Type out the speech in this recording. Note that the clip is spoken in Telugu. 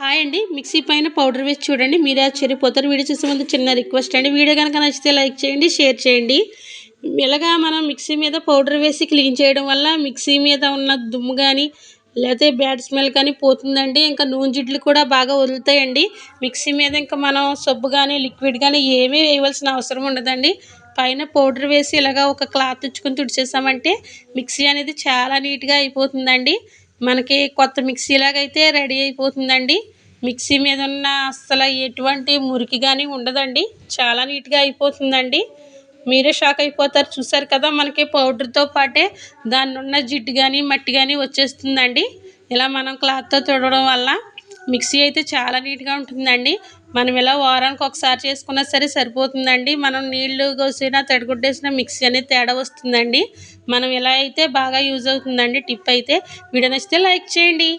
హాయ్ అండి. మిక్సీ పైన పౌడర్ వేసి చూడండి, మీరే ఆశ్చర్యపోతారు. వీడియో చూసే ముందు చిన్న రిక్వెస్ట్ అండి, వీడియో కనుక నచ్చితే లైక్ చేయండి, షేర్ చేయండి. ఇలాగా మనం మిక్సీ మీద పౌడర్ వేసి క్లీన్ చేయడం వల్ల మిక్సీ మీద ఉన్న దుమ్ము కానీ లేకపోతే బ్యాడ్ స్మెల్ కానీ పోతుందండి. ఇంకా నూనె జిడ్లు కూడా బాగా వదులుతాయండి. మిక్సీ మీద ఇంకా మనం సబ్బు కానీ లిక్విడ్ కానీ ఏమీ వేయవలసిన అవసరం ఉండదండి. పైన పౌడర్ వేసి ఇలాగా ఒక క్లాత్ తెచ్చుకొని తుడిచేసామంటే మిక్సీ అనేది చాలా నీట్గా అయిపోతుందండి. మనకి కొత్త మిక్సీ లాగా అయితే రెడీ అయిపోతుందండి. మిక్సీ మీద ఉన్న అస్సలు ఎటువంటి మురికి కానీ ఉండదండి. చాలా నీట్గా అయిపోతుందండి. మీరే షాక్ అయిపోతారు. చూసారు కదా, మనకి పౌడర్తో పాటే దాన్ని ఉన్న జిడ్డు కానీ మట్టి కానీ వచ్చేస్తుందండి. ఇలా మనం క్లాత్తో తుడవడం వల్ల మిక్సీ అయితే చాలా నీట్గా ఉంటుందండి. మనం ఇలా వారానికి ఒకసారి చేసుకున్నా సరే సరిపోతుందండి. మనం నీళ్లు కోసినా తడిగుడ్డేసినా మిక్సీ అనేది తేడా వస్తుందండి. మనం ఇలా అయితే బాగా యూజ్ అవుతుందండి. టిప్ అయితే వీడియో నచ్చితే లైక్ చేయండి.